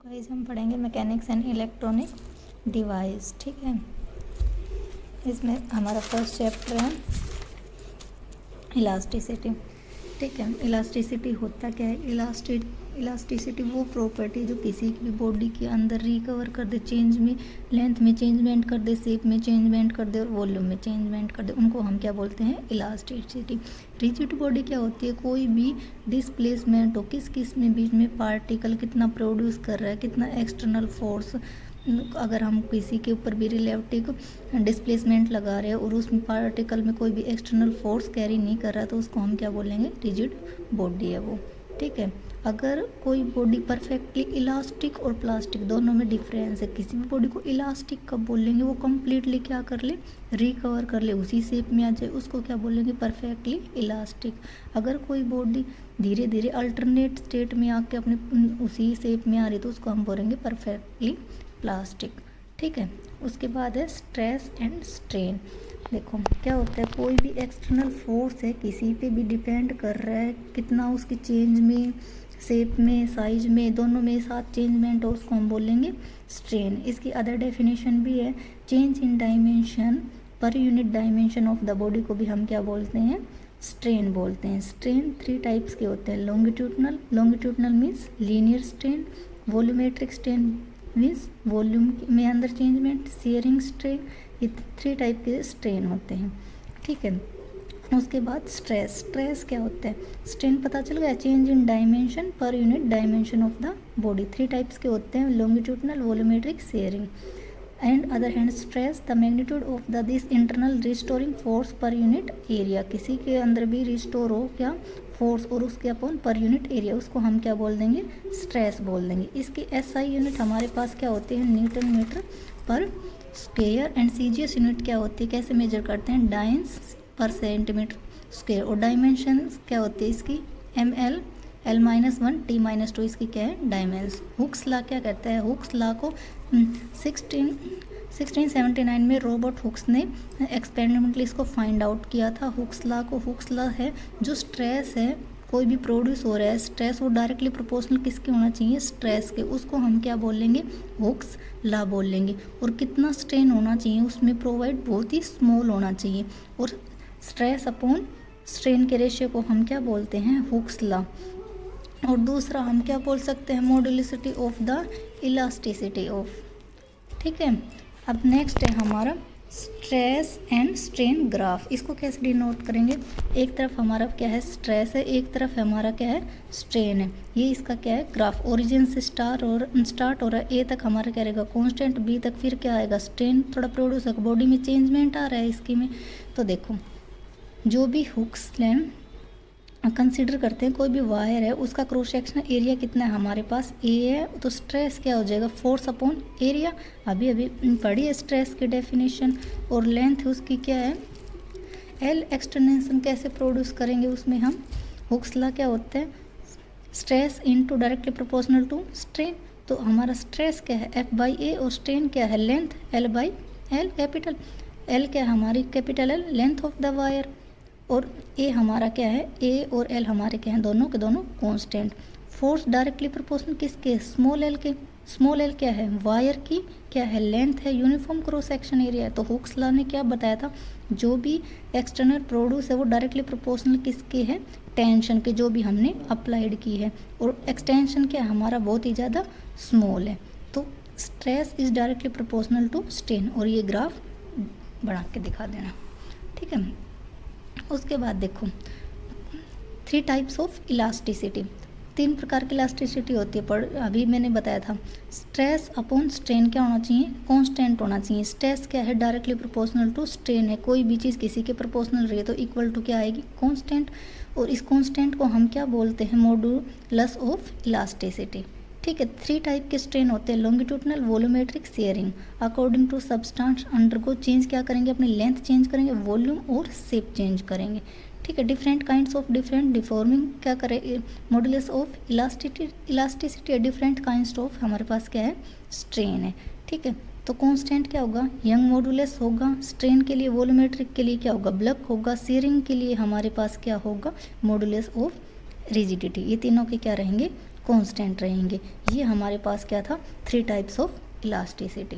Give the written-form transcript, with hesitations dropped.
Guys हम पढ़ेंगे mechanics and electronic device. ठीक है, इसमें हमारा फर्स्ट चैप्टर है इलास्टिसिटी। ठीक है, इलास्टिसिटी होता क्या है? इलास्टिसिटी वो प्रॉपर्टी जो किसी की भी बॉडी के अंदर रिकवर कर दे, चेंज में, लेंथ में चेंजमेंट कर दे, शेप में चेंजमेंट कर दे और वॉल्यूम में चेंजमेंट कर दे, उनको हम क्या बोलते हैं? इलास्टिसिटी। रिजिड बॉडी क्या होती है? कोई भी डिस्प्लेसमेंट हो, किस किस में बीच में पार्टिकल कितना प्रोड्यूस कर रहा है, कितना एक्सटर्नल फोर्स, अगर हम किसी के ऊपर भी रिलेटिव डिस्प्लेसमेंट लगा रहे हैं और उसमें पार्टिकल में कोई भी एक्सटर्नल फोर्स कैरी नहीं कर रहा है तो उसको हम क्या बोलेंगे? रिजिड बॉडी है वो। ठीक है, अगर कोई बॉडी परफेक्टली इलास्टिक और प्लास्टिक दोनों में डिफरेंस है। किसी भी बॉडी को इलास्टिक कब बोलेंगे? वो कम्प्लीटली क्या कर ले? रिकवर कर ले, उसी शेप में आ जाए, उसको क्या बोलेंगे? Perfectly elastic. अगर कोई बॉडी धीरे धीरे अल्टरनेट स्टेट में आके अपने उसी शेप में आ रही तो उसको हम बोलेंगे परफेक्टली प्लास्टिक। ठीक है, उसके बाद है स्ट्रेस एंड स्ट्रेन। देखो क्या होता है, कोई भी एक्सटर्नल फोर्स है किसी पे भी डिपेंड कर रहा है, कितना उसकी चेंज में, शेप में, साइज में, दोनों में साथ चेंजमेंट हो, उसको हम बोलेंगे स्ट्रेन। इसकी अदर डेफिनेशन भी है, change in dimension per unit dimension of the body को भी हम क्या बोलते हैं? स्ट्रेन बोलते हैं। स्ट्रेन 3 टाइप्स के होते हैं। Longitudinal means linear strain, volumetric strain means volume में अंदर चेंजमेंट, शेयरिंग स्ट्रेन, ये 3 टाइप के स्ट्रेन होते हैं। ठीक है, उसके बाद स्ट्रेस क्या होता है? स्ट्रेन पता चल गया, change in dimension per unit dimension of the body. 3 types के होते हैं, longitudinal, volumetric, sharing. And other hand stress the magnitude of the this internal restoring force per unit area. किसी के अंदर भी रिस्टोर हो क्या फोर्स और उसके अपॉन पर यूनिट एरिया, उसको हम क्या बोल देंगे? स्ट्रेस बोल देंगे। इसकी एसआई यूनिट हमारे पास क्या होते हैं? न्यूटन मीटर पर स्क्वायर। एंड सीजीएस यूनिट क्या होती है? कैसे मेजर करते हैं? डाइंस पर सेंटीमीटर स्क्वायर। और डायमेंशन क्या होती है इसकी? ml, l-1, t-2 इसकी क्या है? डायमेंस। हुक्स लॉ क्या कहता है? हुक्स लॉ को 1679 में रॉबर्ट हुक्स ने एक्सपेरिमेंटली इसको फाइंड आउट किया था। हुक्स लॉ है जो स्ट्रेस है कोई भी प्रोड्यूस हो रहा है, स्ट्रेस वो डायरेक्टली प्रोपोर्शनल किसके होना चाहिए? स्ट्रेस के, उसको हम क्या बोलेंगे? हुक्स लॉ बोलेंगे। और कितना स्ट्रेन होना चाहिए उसमें प्रोवाइड? बहुत ही स्मॉल होना चाहिए। और स्ट्रेस अपॉन स्ट्रेन के रेशियो को हम क्या बोलते हैं? Hooke's law. और दूसरा हम क्या बोल सकते हैं? मॉड्यूलिसिटी ऑफ द इलास्टिसिटी ऑफ। ठीक है, अब नेक्स्ट है हमारा स्ट्रेस एंड स्ट्रेन ग्राफ। इसको कैसे डिनोट करेंगे? एक तरफ हमारा क्या है? स्ट्रेस है, एक तरफ हमारा क्या है? स्ट्रेन है। ये इसका क्या है? ग्राफ। ओरिजिन से स्टार्ट हो रहा है, ए तक हमारा क्या रहेगा? कांस्टेंट, बी तक फिर क्या आएगा? स्ट्रेन थोड़ा प्रोड्यूस होगा, बॉडी में चेंजमेंट आ रहा है इसकी में। तो देखो जो भी हुक्स लें कंसीडर करते हैं, कोई भी वायर है उसका क्रॉस सेक्शनल एरिया कितना है हमारे पास? ए है, तो स्ट्रेस क्या हो जाएगा? Force upon area. अभी अभी पढ़ी है स्ट्रेस की डेफिनेशन। और लेंथ उसकी क्या है? एल। एक्सटर्नेशन कैसे प्रोड्यूस करेंगे उसमें हम? हुक्स लॉ क्या होता है? Stress into directly proportional to strain. तो हमारा स्ट्रेस क्या है? F/A और स्ट्रेन क्या है? Length L/L। कैपिटल L क्या है हमारी? Capital L length of the wire. और ए हमारा क्या है? ए और एल हमारे क्या हैं? दोनों के दोनों कांस्टेंट। फोर्स डायरेक्टली प्रोपोर्शनल किसके? स्मॉल एल के। स्मॉल एल क्या है? वायर की क्या है? लेंथ है। यूनिफॉर्म क्रॉस सेक्शन एरिया है। तो हुक्स लॉ ने क्या बताया था? जो भी एक्सटर्नल प्रोड्यूस है वो डायरेक्टली प्रोपोर्शनल किसके है? टेंशन के, जो भी हमने अप्लाइड की है। और एक्सटेंशन क्या है हमारा? बहुत ही ज़्यादा स्मॉल है। तो stress is directly proportional to strain. और ये ग्राफ बना के दिखा देना। ठीक है, उसके बाद देखो 3 टाइप्स ऑफ इलास्टिसिटी। 3 प्रकार की इलास्टिसिटी होती है। पर अभी मैंने बताया था स्ट्रेस अपॉन स्ट्रेन क्या होना चाहिए? कांस्टेंट होना चाहिए। स्ट्रेस क्या है? डायरेक्टली प्रोपोर्शनल टू स्ट्रेन है। कोई भी चीज़ किसी के प्रोपोर्शनल रही है तो इक्वल टू क्या आएगी? कांस्टेंट। और इस कांस्टेंट को हम क्या बोलते हैं? Modulus of elasticity. ठीक है, 3 टाइप के स्ट्रेन होते हैं, longitudinal, volumetric, shearing. According to substance undergo change क्या करेंगे? अपनी लेंथ चेंज करेंगे, वॉल्यूम और शेप चेंज करेंगे। ठीक है, different kinds of different deforming क्या करें? Modulus of elasticity different kinds of हमारे पास क्या है? स्ट्रेन है। ठीक है, तो कांस्टेंट क्या होगा? यंग मॉड्यूलस होगा। स्ट्रेन के लिए, वॉल्यूमेट्रिक के लिए क्या होगा? ब्लक होगा। शेयरिंग के लिए हमारे पास क्या होगा? Modulus of rigidity. ये तीनों के क्या रहेंगे? कांस्टेंट रहेंगे। ये हमारे पास क्या था, 3 टाइप्स ऑफ इलास्टिसिटी।